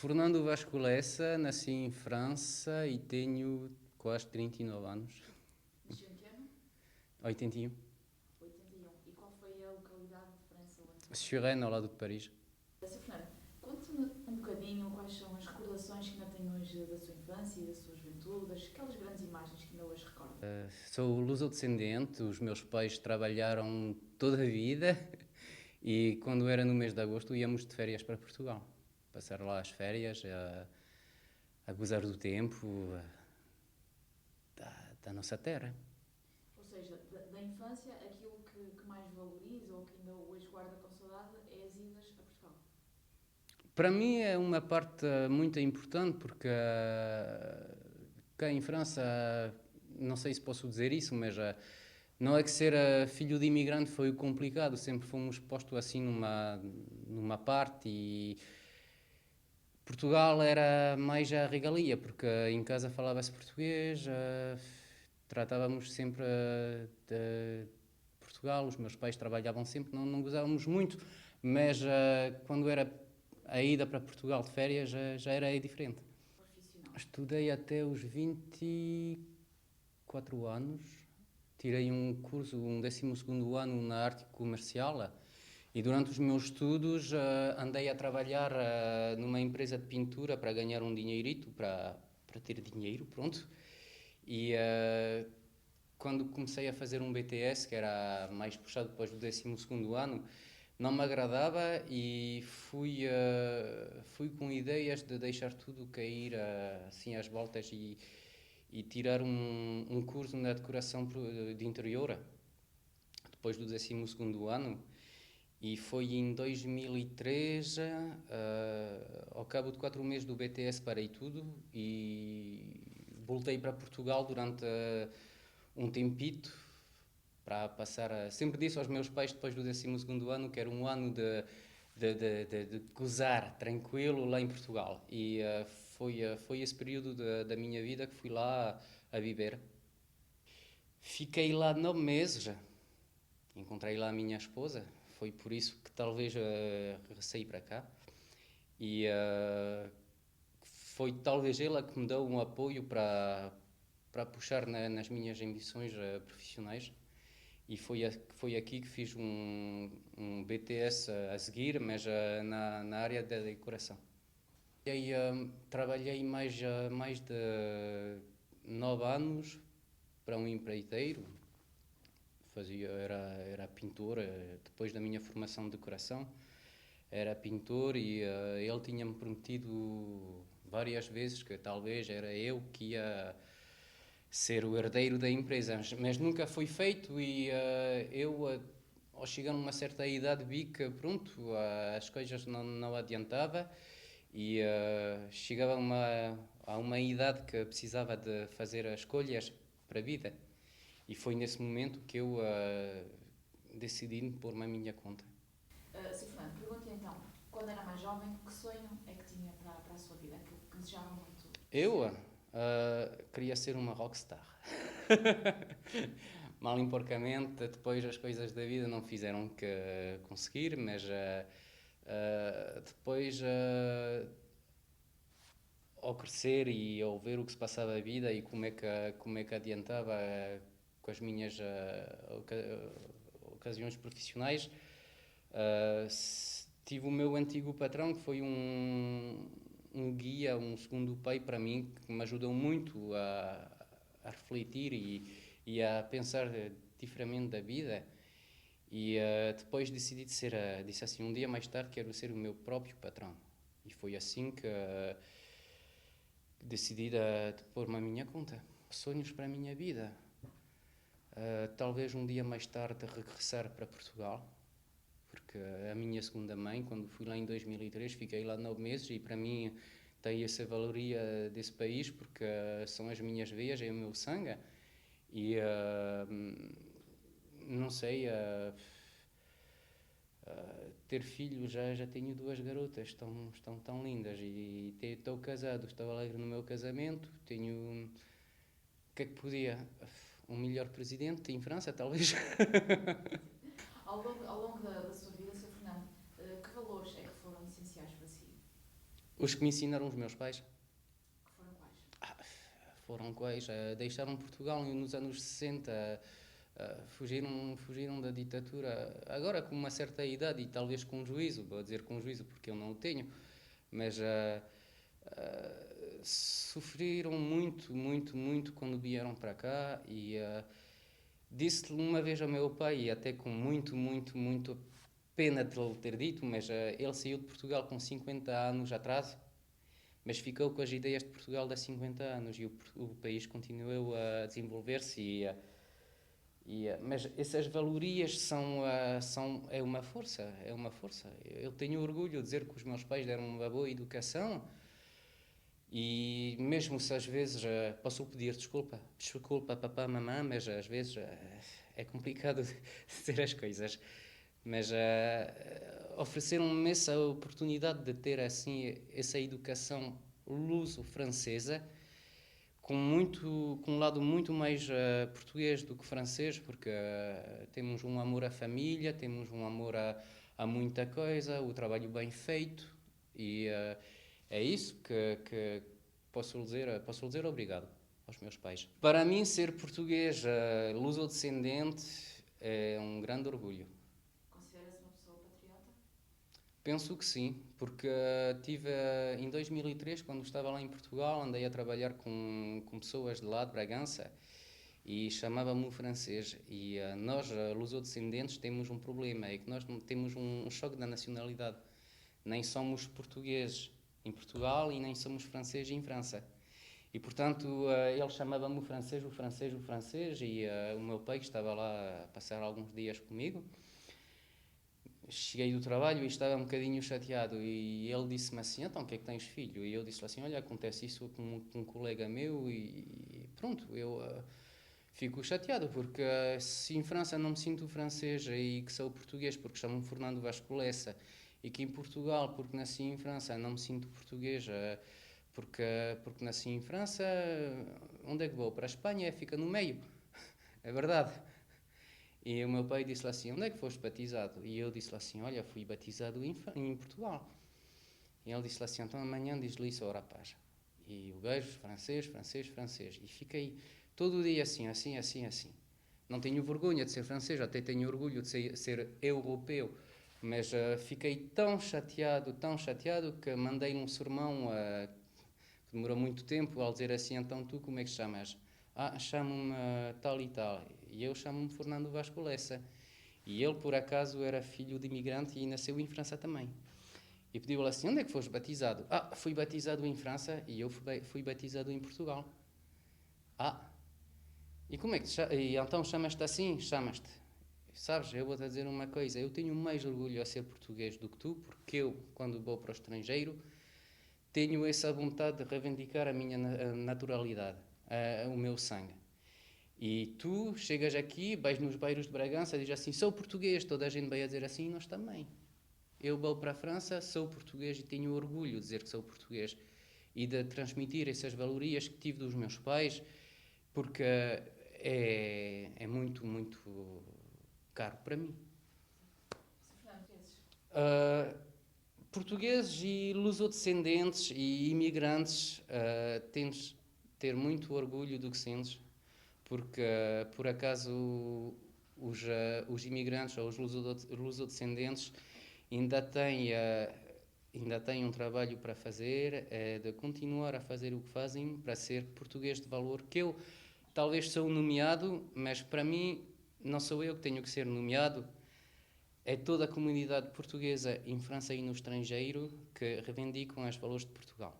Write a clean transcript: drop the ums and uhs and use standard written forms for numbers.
Fernando Vasco Lessa, nasci em França e tenho quase 39 anos. Nasceu em que ano? 81. 81. E qual foi a localidade de França onde Suresnes, ao lado de Paris. Sr. Fernando, conte-me um bocadinho quais são as recordações que ainda tem hoje da sua infância e da sua juventude, aquelas grandes imagens que ainda hoje recorda. Sou luso-descendente, os meus pais trabalharam toda a vida e quando era no mês de agosto íamos de férias para Portugal. Passar lá as férias, a gozar do tempo da nossa terra. Ou seja, da infância, aquilo que mais valoriza ou que ainda hoje guarda com saudade é as idas a Portugal. Para mim é uma parte muito importante porque cá em França, não sei se posso dizer isso, mas não é que ser filho de imigrante foi complicado, sempre fomos postos assim numa parte e Portugal era mais a regalia, porque em casa falava-se português, tratávamos sempre de Portugal, os meus pais trabalhavam sempre, não gozávamos muito, mas quando era a ida para Portugal de férias já era diferente. Profissional. Estudei até os 24 anos, tirei um curso, um 12º ano na arte comercial e durante os meus estudos andei a trabalhar numa empresa de pintura para ganhar um dinheirito, para ter dinheiro, pronto. E quando comecei a fazer um BTS, que era mais puxado depois do 12º ano, não me agradava e fui com ideias de deixar tudo cair assim às voltas e tirar um curso na decoração de interior, depois do 12º ano. E foi em 2003, ao cabo de 4 meses do BTS, parei tudo e voltei para Portugal durante um tempito para passar. Sempre disse aos meus pais, depois do 12º ano, que era um ano de gozar tranquilo lá em Portugal. E foi esse período da minha vida que fui lá a viver. Fiquei lá 9 meses, encontrei lá a minha esposa, foi por isso que talvez saí para cá. E foi talvez ela que me deu um apoio para puxar nas minhas ambições profissionais. E foi aqui que fiz um BTS a seguir, mas na área da decoração. E aí trabalhei mais de 9 anos para um empreiteiro. Era pintor, depois da minha formação de decoração, era pintor e ele tinha-me prometido várias vezes que talvez era eu que ia ser o herdeiro da empresa, mas nunca foi feito e ao chegar a uma certa idade vi que pronto, as coisas não adiantava e chegava a uma idade que precisava de fazer as escolhas para a vida. E foi nesse momento que eu decidi pôr-me à minha conta. Sr. Fernando, pergunto então, quando era mais jovem, que sonho é que tinha para a sua vida? Aquilo que desejava muito Eu ser? queria ser uma rockstar. Mal e porcamente, depois as coisas da vida não fizeram que conseguir, mas depois, ao crescer e ao ver o que se passava a vida e como é que adiantava com as minhas ocasiões profissionais, tive o meu antigo patrão, que foi um guia, um segundo pai para mim, que me ajudou muito a refletir e a pensar diferentemente da vida. E depois decidi disse assim, um dia mais tarde quero ser o meu próprio patrão. E foi assim que decidi de pôr-me à minha conta. Sonhos para a minha vida. Talvez um dia mais tarde regressar para Portugal, porque a minha segunda mãe, quando fui lá em 2003, fiquei lá 9 meses e para mim tem essa valoria desse país porque são as minhas veias, é o meu sangue e não sei, ter filhos, já tenho 2 garotas, estão tão lindas e estou casado, estou alegre no meu casamento, tenho, o que é que podia, um melhor presidente em França talvez. Ao longo da sua vida, Sr. Fernando, que valores é que foram essenciais para si? Os que me ensinaram os meus pais. Que foram quais? Foram quais? Deixaram Portugal nos anos 60, fugiram da ditadura, agora com uma certa idade e talvez com juízo, vou dizer com juízo porque eu não o tenho, mas sofreram muito, muito, muito quando vieram para cá e disse-lhe uma vez ao meu pai, e até com muito, muito, muito pena de ele ter dito, mas ele saiu de Portugal com 50 anos atrás, mas ficou com as ideias de Portugal de há 50 anos e o país continuou a desenvolver-se mas essas valorias é uma força, é uma força. Eu tenho orgulho de dizer que os meus pais deram uma boa educação e mesmo se às vezes posso pedir desculpa papá, mamã, mas às vezes é complicado dizer as coisas. Mas ofereceram-me essa oportunidade de ter assim essa educação luso-francesa com um lado muito mais português do que francês, porque temos um amor à família, temos um amor a muita coisa, o trabalho bem feito e é isso que posso dizer obrigado aos meus pais. Para mim ser português luso-descendente é um grande orgulho. Considera-se uma pessoa patriota? Penso que sim, porque tive em 2003, quando estava lá em Portugal, andei a trabalhar com pessoas de lá, de Bragança, e chamava-me o francês. E nós, luso-descendentes, temos um problema, é que nós temos um choque da nacionalidade. Nem somos portugueses em Portugal e nem somos franceses em França. E, portanto, ele chamava-me o francês, e o meu pai, que estava lá a passar alguns dias comigo, cheguei do trabalho e estava um bocadinho chateado e ele disse-me assim, então o que é que tens, filho? E eu disse-lhe assim, olha, acontece isso com um colega meu e pronto, eu fico chateado porque se em França não me sinto francês e que sou português porque chamo-me Fernando Vasco Lessa e que em Portugal, porque nasci em França, não me sinto português porque nasci em França, onde é que vou? Para a Espanha? Fica no meio, é verdade. E o meu pai disse-lhe assim, onde é que foste batizado? E eu disse-lhe assim, olha, fui batizado em Portugal. E ele disse-lhe assim, então amanhã diz-lhe isso ao rapaz. E o gajo, francês. E fiquei todo o dia assim. Não tenho vergonha de ser francês, até tenho orgulho de ser europeu. Mas fiquei tão chateado, que mandei um sermão que demorou muito tempo ao dizer assim, então tu como é que chamas? Chamo-me tal e tal. E eu chamo-me Fernando Vasco Lessa. E ele, por acaso, era filho de imigrante e nasceu em França também. E pediu-lhe assim, onde é que foste batizado? Fui batizado em França e eu fui batizado em Portugal. E como é que e então chamas-te assim? Chamas-te. Sabes, eu vou-te dizer uma coisa, eu tenho mais orgulho a ser português do que tu, porque eu, quando vou para o estrangeiro, tenho essa vontade de reivindicar a minha naturalidade, o meu sangue. E tu chegas aqui, vais nos bairros de Bragança, dizes assim, sou português, toda a gente vai a dizer assim, nós também. Eu vou para a França, sou português e tenho orgulho de dizer que sou português e de transmitir essas valorias que tive dos meus pais, porque é muito, muito caro para mim. Portugueses e lusodescendentes e imigrantes tens de ter muito orgulho do que sentes, porque por acaso os imigrantes ou os lusodescendentes ainda têm um trabalho para fazer, de continuar a fazer o que fazem para ser português de valor, que eu talvez sou nomeado, mas para mim não sou eu que tenho que ser nomeado, é toda a comunidade portuguesa em França e no estrangeiro que reivindicam os valores de Portugal.